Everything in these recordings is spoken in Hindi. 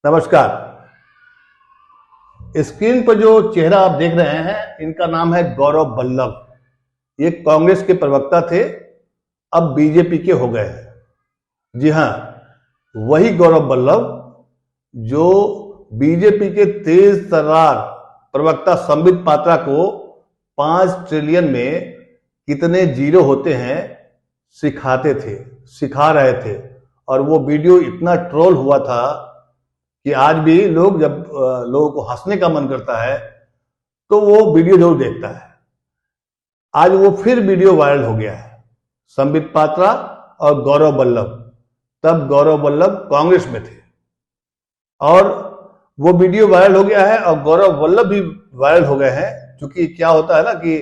नमस्कार। स्क्रीन पर जो चेहरा आप देख रहे हैं, इनका नाम है गौरव वल्लभ। ये कांग्रेस के प्रवक्ता थे, अब बीजेपी के हो गए हैं। जी हां, वही गौरव वल्लभ जो बीजेपी के तेज तर्रार प्रवक्ता संबित पात्रा को 5 ट्रिलियन में कितने जीरो होते हैं सिखा रहे थे। और वो वीडियो इतना ट्रोल हुआ था कि आज भी लोग जब लोगों को हंसने का मन करता है तो वो वीडियो जरूर देखता है। आज वो फिर वीडियो वायरल हो गया है, संबित पात्रा और गौरव वल्लभ। तब गौरव वल्लभ कांग्रेस में थे और वो वीडियो वायरल हो गया है और गौरव वल्लभ भी वायरल हो गए हैं। क्योंकि क्या होता है ना कि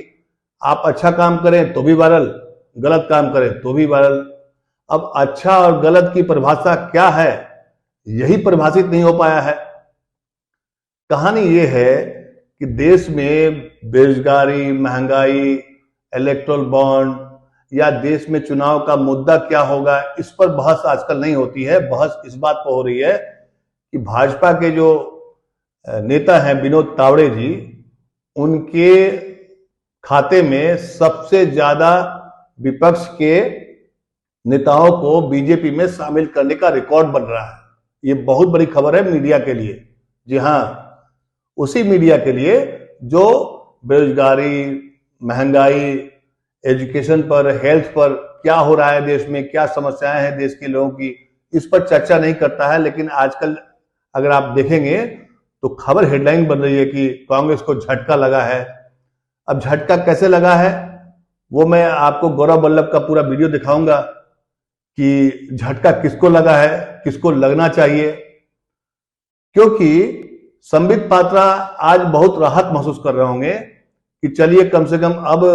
आप अच्छा काम करें तो भी वायरल, गलत काम करें तो भी वायरल। अब अच्छा और गलत की परिभाषा क्या है, यही परिभाषित नहीं हो पाया है। कहानी यह है कि देश में बेरोजगारी, महंगाई, इलेक्टोरल बॉन्ड या देश में चुनाव का मुद्दा क्या होगा, इस पर बहस आजकल नहीं होती है। बहस इस बात पर हो रही है कि भाजपा के जो नेता हैं विनोद तावड़े जी, उनके खाते में सबसे ज्यादा विपक्ष के नेताओं को बीजेपी में शामिल करने का रिकॉर्ड बन रहा है। ये बहुत बड़ी खबर है मीडिया के लिए। जी हां, उसी मीडिया के लिए जो बेरोजगारी, महंगाई, एजुकेशन पर, हेल्थ पर क्या हो रहा है देश में, क्या समस्याएं हैं देश के लोगों की, इस पर चर्चा नहीं करता है। लेकिन आजकल अगर आप देखेंगे तो खबर हेडलाइन बन रही है कि कांग्रेस को झटका लगा है। अब झटका कैसे लगा है वो मैं आपको गौरव वल्लभ का पूरा वीडियो दिखाऊंगा कि झटका किसको लगा है, किसको लगना चाहिए। क्योंकि संबित पात्रा आज बहुत राहत महसूस कर रहे होंगे कि चलिए कम से कम अब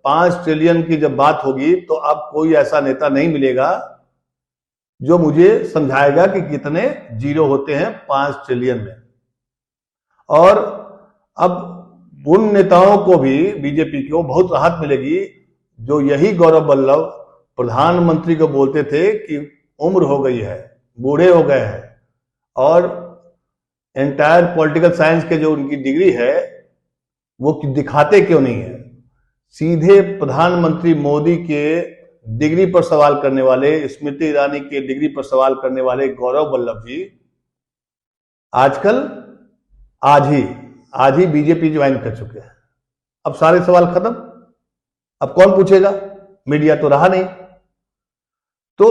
5 ट्रिलियन की जब बात होगी तो अब कोई ऐसा नेता नहीं मिलेगा जो मुझे समझाएगा कि कितने जीरो होते हैं 5 ट्रिलियन में। और अब उन नेताओं को भी, बीजेपी को बहुत राहत मिलेगी जो यही गौरव वल्लभ प्रधानमंत्री को बोलते थे कि उम्र हो गई है, बूढ़े हो गए हैं। और एंटायर पॉलिटिकल साइंस के जो उनकी डिग्री है वो दिखाते क्यों नहीं है। सीधे प्रधानमंत्री मोदी के डिग्री पर सवाल करने वाले, स्मृति ईरानी के डिग्री पर सवाल करने वाले गौरव वल्लभ जी आजकल आज ही बीजेपी ज्वाइन कर चुके हैं। अब सारे सवाल खत्म, अब कौन पूछेगा, मीडिया तो रहा नहीं। तो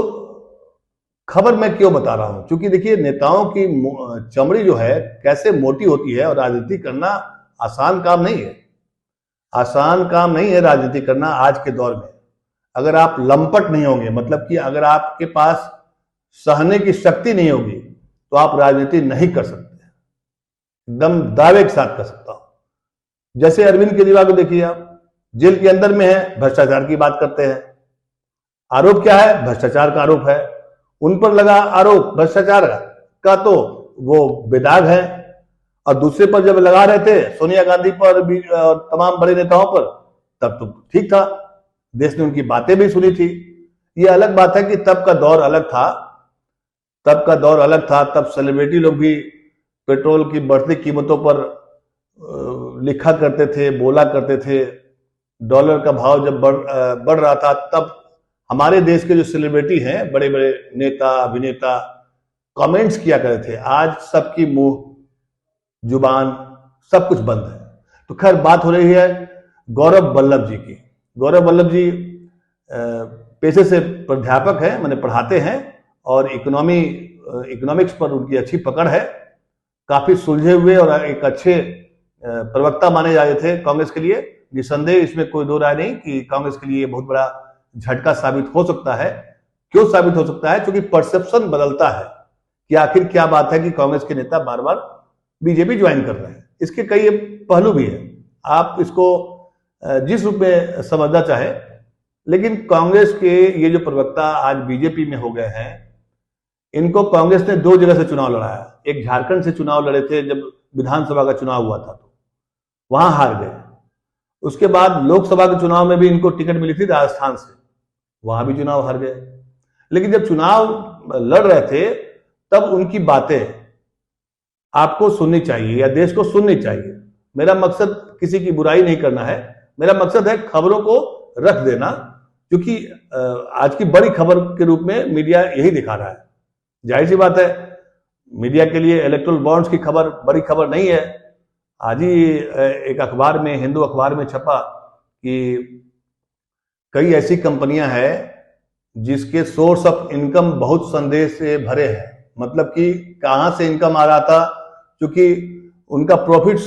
खबर मैं क्यों बता रहा हूं, क्योंकि देखिए नेताओं की चमड़ी जो है कैसे मोटी होती है। और राजनीति करना आसान काम नहीं है, आसान काम नहीं है राजनीति करना आज के दौर में। अगर आप लंपट नहीं होंगे, मतलब कि अगर आपके पास सहने की शक्ति नहीं होगी तो आप राजनीति नहीं कर सकते। एकदम दावे के साथ कर सकता हूं। जैसे अरविंद केजरीवाल को देखिए, आप जेल के अंदर में है, भ्रष्टाचार की बात करते हैं। आरोप क्या है, भ्रष्टाचार का आरोप है। उन पर लगा आरोप भ्रष्टाचार का तो वो बेदाग है। और दूसरे पर जब लगा रहे थे सोनिया गांधी पर भी और तमाम बड़े नेताओं पर, तब तो ठीक था, देश ने उनकी बातें भी सुनी थी। ये अलग बात है कि तब का दौर अलग था, तब सेलिब्रिटी लोग भी पेट्रोल की बढ़ती कीमतों पर लिखा करते थे, बोला करते थे। डॉलर का भाव जब बढ़ रहा था तब हमारे देश के जो सेलिब्रिटी हैं, बड़े बड़े नेता, अभिनेता कमेंट्स किया करते थे। आज सबकी मुंह जुबान सब कुछ बंद है। तो खैर बात हो रही है गौरव वल्लभ जी की। गौरव वल्लभ जी पेशे से प्राध्यापक हैं, मैंने पढ़ाते हैं और इकोनॉमिक्स पर उनकी अच्छी पकड़ है। काफी सुलझे हुए और एक अच्छे प्रवक्ता माने जाते थे कांग्रेस के लिए। निसंदेह इसमें कोई दो राय नहीं कि कांग्रेस के लिए बहुत बड़ा झटका साबित हो सकता है। क्यों साबित हो सकता है? क्योंकि परसेप्शन बदलता है कि आखिर क्या बात है कि कांग्रेस के नेता बार बार बीजेपी ज्वाइन कर रहे हैं। इसके कई पहलू भी है, आप इसको जिस रूप में समझना चाहे। लेकिन कांग्रेस के ये जो प्रवक्ता आज बीजेपी में हो गए हैं, इनको कांग्रेस ने 2 जगह से चुनाव लड़ाया। एक झारखंड से चुनाव लड़े थे जब विधानसभा का चुनाव हुआ था, तो वहां हार गए। उसके बाद लोकसभा के चुनाव में भी इनको टिकट मिली थी राजस्थान से, वहां भी चुनाव हार गए। लेकिन जब चुनाव लड़ रहे थे तब उनकी बातें आपको सुननी चाहिए या देश को सुननी चाहिए। मेरा मकसद किसी की बुराई नहीं करना है, मेरा मकसद है खबरों को रख देना, क्योंकि आज की बड़ी खबर के रूप में मीडिया यही दिखा रहा है। जाहिर सी बात है, मीडिया के लिए इलेक्टोरल बॉन्ड्स की खबर बड़ी खबर नहीं है। आज ही एक अखबार में, हिंदू अखबार में छपा कि कई ऐसी कंपनियां हैं जिसके सोर्स ऑफ इनकम बहुत संदेह से भरे हैं। मतलब कि कहां से इनकम आ रहा था, क्योंकि उनका प्रॉफिट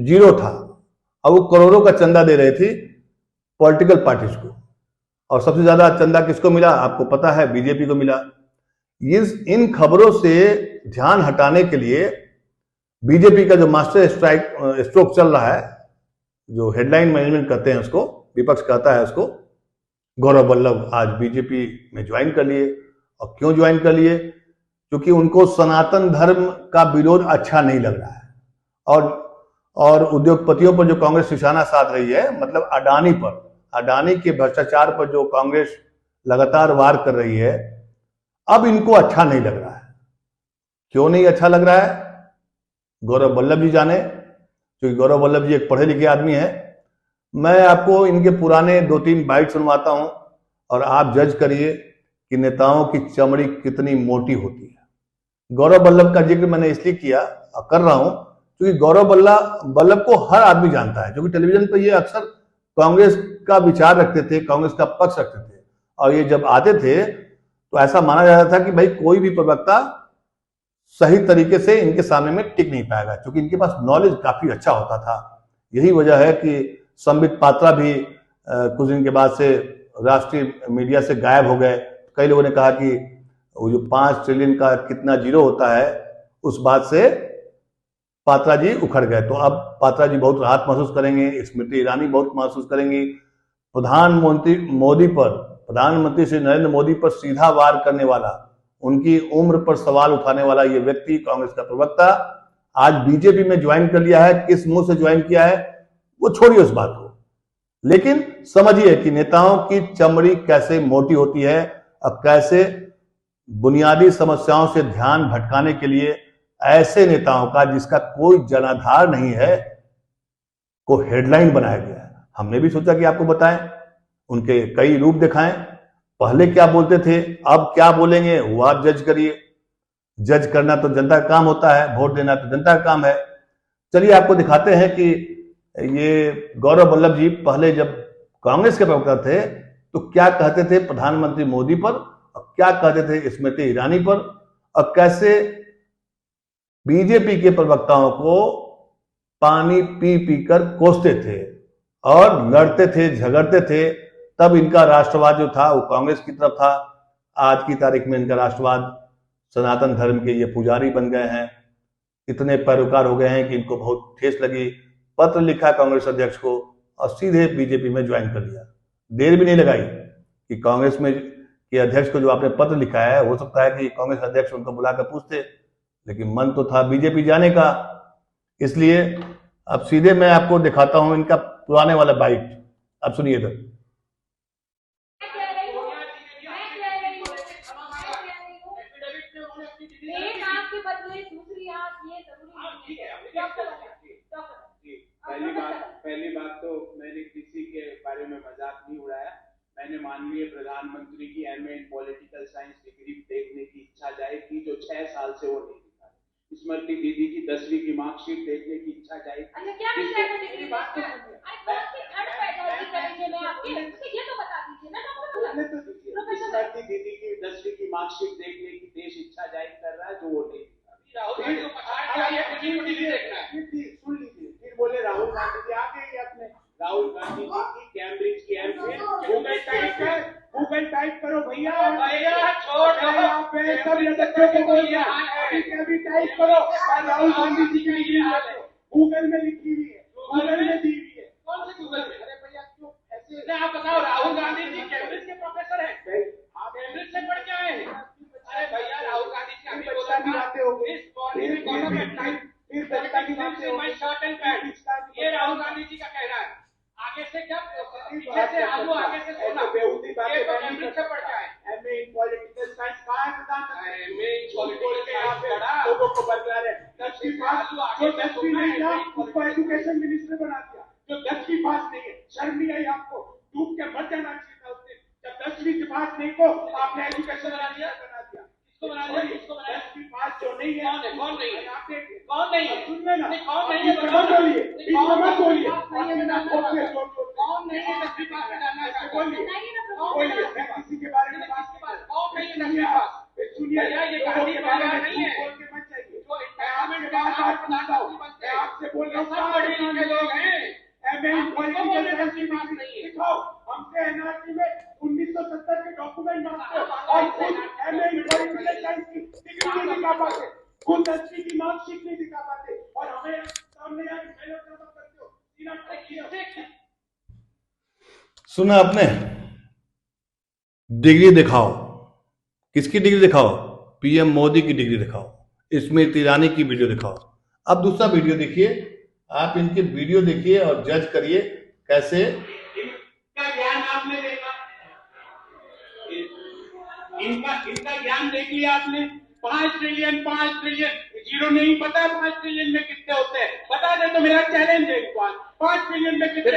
जीरो था और वो करोड़ों का चंदा दे रहे थे पॉलिटिकल पार्टीज को, और सबसे ज्यादा चंदा किसको मिला आपको पता है, बीजेपी को मिला। इन खबरों से ध्यान हटाने के लिए बीजेपी का जो मास्टर स्ट्रोक चल रहा है, जो हेडलाइन मैनेजमेंट कहते हैं उसको, विपक्ष कहता है उसको, गौरव वल्लभ आज बीजेपी में ज्वाइन कर लिए। और क्यों ज्वाइन कर लिए? क्योंकि उनको सनातन धर्म का विरोध अच्छा नहीं लग रहा है, और उद्योगपतियों पर जो कांग्रेस निशाना साध रही है, मतलब अडानी के भ्रष्टाचार पर जो कांग्रेस लगातार वार कर रही है, अब इनको अच्छा नहीं लग रहा है। क्यों नहीं अच्छा लग रहा है? गौरव वल्लभ जी जाने, क्योंकि गौरव वल्लभ जी एक पढ़े लिखे आदमी है। मैं आपको इनके पुराने 2-3 बाइट सुनवाता हूं और आप जज करिए कि नेताओं की चमड़ी कितनी मोटी होती है। गौरव वल्लभ का जिक्र मैंने इसलिए किया और कर रहा हूं क्योंकि गौरव वल्लभ को हर आदमी जानता है, क्योंकि टेलीविजन पर ये अक्सर कांग्रेस का विचार रखते थे, कांग्रेस का पक्ष रखते थे, और ये जब आते थे तो ऐसा माना जाता था कि भाई कोई भी प्रवक्ता सही तरीके से इनके सामने में टिक नहीं पाएगा, क्योंकि इनके पास नॉलेज काफी अच्छा होता था। यही वजह है कि संबित पात्रा भी कुछ दिन के बाद से राष्ट्रीय मीडिया से गायब हो गए। कई लोगों ने कहा कि वो जो 5 ट्रिलियन का कितना जीरो होता है, उस बात से पात्रा जी उखड़ गए। तो अब पात्रा जी बहुत राहत महसूस करेंगे, स्मृति ईरानी बहुत महसूस करेंगी। प्रधानमंत्री श्री नरेंद्र मोदी पर सीधा वार करने वाला, उनकी उम्र पर सवाल उठाने वाला ये व्यक्ति, कांग्रेस का प्रवक्ता, आज बीजेपी में ज्वाइन कर लिया है। किस मुंह से ज्वाइन किया है वो छोड़िए उस बात को, लेकिन समझिए कि नेताओं की चमड़ी कैसे मोटी होती है और कैसे बुनियादी समस्याओं से ध्यान भटकाने के लिए ऐसे नेताओं का, जिसका कोई जनाधार नहीं है, को हेडलाइन बनाया गया है। हमने भी सोचा कि आपको बताएं, उनके कई रूप दिखाएं। पहले क्या बोलते थे, अब क्या बोलेंगे, वो आप जज करिए। जज करना तो जनता का काम होता है, वोट देना तो जनता का काम है। चलिए आपको दिखाते हैं कि ये गौरव वल्लभ जी पहले जब कांग्रेस के प्रवक्ता थे तो क्या कहते थे प्रधानमंत्री मोदी पर, और क्या कहते थे स्मृति ईरानी पर, और कैसे बीजेपी के प्रवक्ताओं को पानी पी पी कर कोसते थे और लड़ते थे, झगड़ते थे। तब इनका राष्ट्रवाद जो था वो कांग्रेस की तरफ था। आज की तारीख में इनका राष्ट्रवाद सनातन धर्म के ये पुजारी बन गए हैं, इतने पैरोकार हो गए हैं कि इनको बहुत ठेस लगी। पत्र लिखा कांग्रेस अध्यक्ष को और सीधे बीजेपी में ज्वाइन कर लिया। देर भी नहीं लगाई कि कांग्रेस में के अध्यक्ष को जो आपने पत्र लिखा है, हो सकता है कि कांग्रेस अध्यक्ष उनको बुलाकर पूछते, लेकिन मन तो था बीजेपी जाने का। इसलिए अब सीधे मैं आपको दिखाता हूं इनका पुराने वाला बाइट, अब सुनिए इधर। पहली बात तो मैंने किसी के बारे में मजाक नहीं उड़ाया। मैंने माननीय प्रधानमंत्री की एमए इन पॉलिटिकल साइंस डिग्री देखने की इच्छा जाहिर की, जो 6 साल से वो नहीं दिखा। स्मृति दीदी की 10वीं की मार्कशीट देखने की इच्छा जाहिर की। अच्छा, क्या विषय में डिग्री बात कर रहे हैं? ये तो बता दीजिए ना डॉक्टर। स्मृति दीदी की 10वीं की मार्कशीट देखने की देश इच्छा जाहिर कर रहा है, जो वो नहीं दिखा। सुन लीजिए, फिर बोले राहुल गांधी जी आ गए अपने। राहुल गांधी जी की कैम्ब्रिज की एमफिल गूगल टाइप करो भैया, सब बच्चों को बोल दिया अभी टाइप करो, राहुल गांधी जी की डिग्री गूगल में लिखी हुई है, गूगल में दी हुई है। कौन से गूगल में? अरे भैया क्यों ऐसे? आप बताओ, राहुल गांधी जी कैम्ब्रिज के प्रोफेसर हैं, आप कैम्ब्रिज से पढ़ के आए हैं? अरे भैया, राहुल गांधी जी अभी बोला की बातें हो गई, फिर बच्चा की बातें हो गई। शर्ट एंड पैंट, ये राहुल गांधी जी का कहना है। आगे से क्या, पीछे से आलू, आगे से सोना, बेहूदी बातें कैम्ब्रिज से पढ़ के आए। एमए इन पॉलिटिकल साइंस कहाँ है प्रधानमंत्री? एमए इन पॉलिटिकल साइंस पढ़ा, लोगों को बदला रहे। 10वीं पास, जो 10वीं नहीं था उसको एजुकेशन मिनिस्टर बना दिया, जो 10वीं पास नहीं है। शर्म नहीं आई आपको? डूब के मर जाना चाहिए था उसने, जब 10वीं के पास नहीं को आपने एजुकेशन बना दिया। किसको बना दिया? किसको बना दिया? 10वीं पास जो नहीं है, कौन नहीं है? आप देखिए, कौन नहीं है? सुन लेना, कौन नहीं है? मत बोलिए, मत बोलिए, कौन नहीं है 10वीं पास में डालना है? बोलिए, मैं किसी के बारे में बात नहीं कर रहा। कौन नहीं है 10वीं पास? सुनिए, भैया, ये लोगों गांधी के बारे परिवार में नहीं है। झूठ बोल के मत जाइए। जो मैं आपसे बात पूछता हूँ, मैं आपसे बोल रहा हूँ, सब पढ़े लिखे लोग हैं। एमए इन पॉलिटिकल साइंस की बात डिग्री नहीं है। दिखाओ। हमसे एनआरसी में 1970 के डॉक्यूमेंट मांगते हो और खुद एमए इन पॉलिटिकल साइंस की डिग्री नहीं दिखा पाते, खुद 10वीं की मार्कशीट नहीं दिखा पाते, और हमें सामने आके मेहनत करते हो। सीना किससे? सुना आपने? डिग्री दिखाओ। किसकी डिग्री दिखाओ? पीएम मोदी की डिग्री दिखाओ, स्मृति ईरानी की वीडियो दिखाओ। अब दूसरा वीडियो देखिए, आप इनके वीडियो देखिए और जज करिए कैसे इनका ज्ञान आपने देखा, इनका ज्ञान देख लिया आपने। 5 ट्रिलियन जीरो नहीं पता 5 ट्रिलियन में कितने होते हैं, बता दे तो मेरा चैलेंज है इनको। 5 ट्रिलियन में कितने?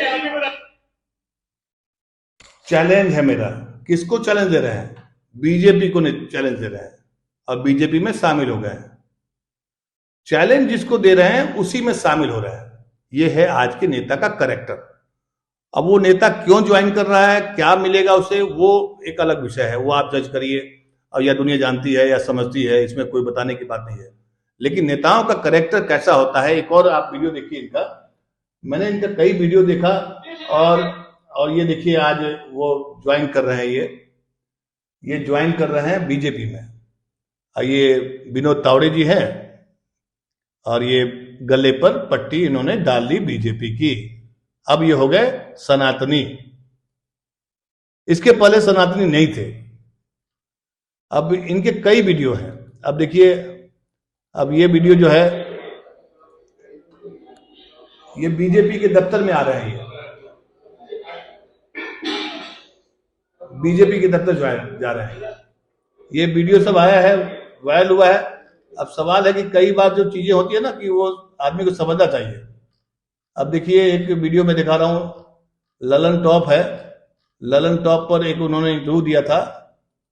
चैलेंज है मेरा। किसको चैलेंज दे रहे हैं? बीजेपी को चैलेंज दे रहे हैं और बीजेपी में शामिल हो गए हैं। चैलेंज जिसको दे रहे हैं उसी में शामिल हो रहे हैं। ये है आज के नेता का कैरेक्टर। अब वो नेता क्यों ज्वाइन कर रहा है, क्या मिलेगा उसे, वो एक अलग विषय है, वो आप जज करिए। और या दुनिया जानती है या समझती है, इसमें कोई बताने की बात नहीं है। लेकिन नेताओं का कैरेक्टर कैसा होता है, एक और आप वीडियो देखिए इनका। मैंने इनका कई वीडियो देखा और ये देखिए आज वो ज्वाइन कर रहे हैं, ये ज्वाइन कर रहे हैं बीजेपी में। और ये विनोद तावड़े जी हैं और ये गले पर पट्टी इन्होंने डाल ली बीजेपी की। अब ये हो गए सनातनी। इसके पहले सनातनी नहीं थे। अब इनके कई वीडियो हैं। अब देखिए, अब ये वीडियो जो है ये बीजेपी के दफ्तर में आ रहे हैं। बीजेपी के दफ्तर जा रहे हैं। ये वीडियो सब आया है, वायरल हुआ है। अब सवाल है कि कई बार जो चीजें होती है ना कि वो आदमी को समझना चाहिए। अब देखिए, एक वीडियो में दिखा रहा हूं, ललन टॉप है। ललन टॉप पर एक उन्होंने इंटरव्यू दिया था।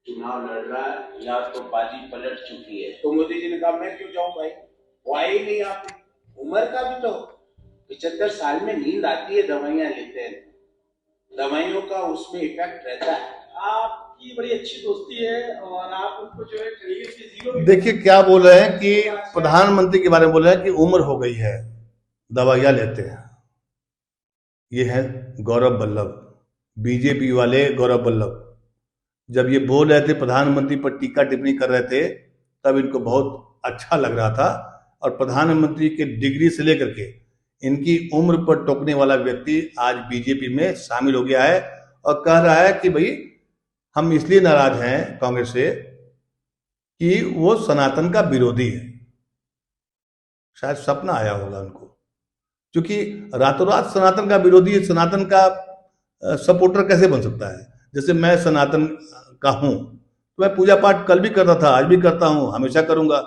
चुनाव लड़ रहा है या तो बाजी पलट चुकी है, तो मोदी जी ने कहा मैं क्यों जाऊं भाई, वो आए ही नहीं आते। उम्र का भी तो 75 साल में नींद आती है, दवाइयां लेते हैं, दवाइयों का उसमें इफेक्ट रहता है। आपकी बड़ी अच्छी दोस्ती है और आप उनको जो है करियर के जीरो। देखिए क्या बोल रहे हैं कि प्रधानमंत्री के बारे में बोल रहे हैं कि उम्र हो गई है, दवाइयां लेते हैं। ये है गौरव वल्लभ, बीजेपी वाले गौरव वल्लभ। जब ये बोल रहे थे, प्रधानमंत्री पर टीका टिप्पणी कर रहे थे, तब इनको बहुत अच्छा लग रहा था। और प्रधानमंत्री के डिग्री से लेकर के इनकी उम्र पर टोकने वाला व्यक्ति आज बीजेपी में शामिल हो गया है और कह रहा है कि भाई हम इसलिए नाराज हैं कांग्रेस से कि वो सनातन का विरोधी है। शायद सपना आया होगा उनको, क्योंकि रातों रात सनातन का विरोधी है, सनातन का सपोर्टर कैसे बन सकता है। जैसे मैं सनातन का हूं तो मैं पूजा पाठ कल भी करता था, आज भी करता हूं, हमेशा करूंगा।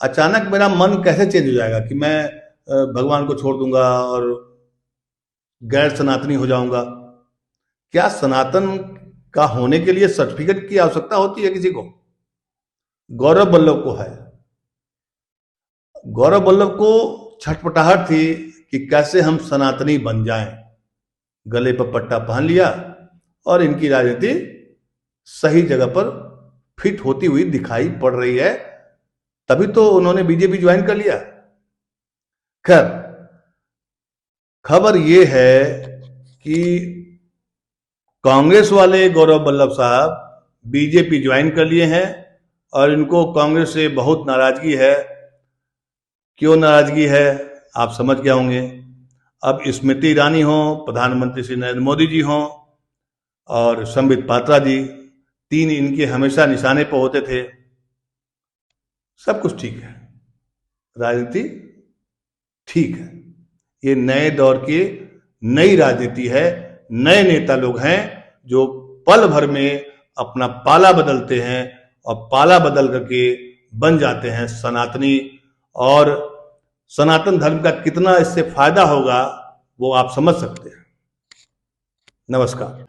अचानक मेरा मन कैसे चेंज हो जाएगा कि मैं भगवान को छोड़ दूंगा और गैर सनातनी हो जाऊंगा। क्या सनातन का होने के लिए सर्टिफिकेट की आवश्यकता होती है किसी को? गौरव वल्लभ को है। गौरव वल्लभ को छटपटाहट थी कि कैसे हम सनातनी बन जाएं। गले पर पट्टा पहन लिया और इनकी राजनीति सही जगह पर फिट होती हुई दिखाई पड़ रही है, तभी तो उन्होंने बीजेपी ज्वाइन कर लिया। खैर, खबर यह है कि कांग्रेस वाले गौरव वल्लभ साहब बीजेपी ज्वाइन कर लिए हैं और इनको कांग्रेस से बहुत नाराजगी है। क्यों नाराजगी है आप समझ गए होंगे। अब स्मृति ईरानी हो, प्रधानमंत्री श्री नरेंद्र मोदी जी हों और संबित पात्रा जी, तीन इनके हमेशा निशाने पर होते थे। सब कुछ ठीक है, राजनीति ठीक है। ये नए दौर की नई राजनीति है, नए नेता लोग हैं जो पल भर में अपना पाला बदलते हैं और पाला बदल करके बन जाते हैं सनातनी और सनातन धर्म का कितना इससे फायदा होगा वो आप समझ सकते हैं। नमस्कार।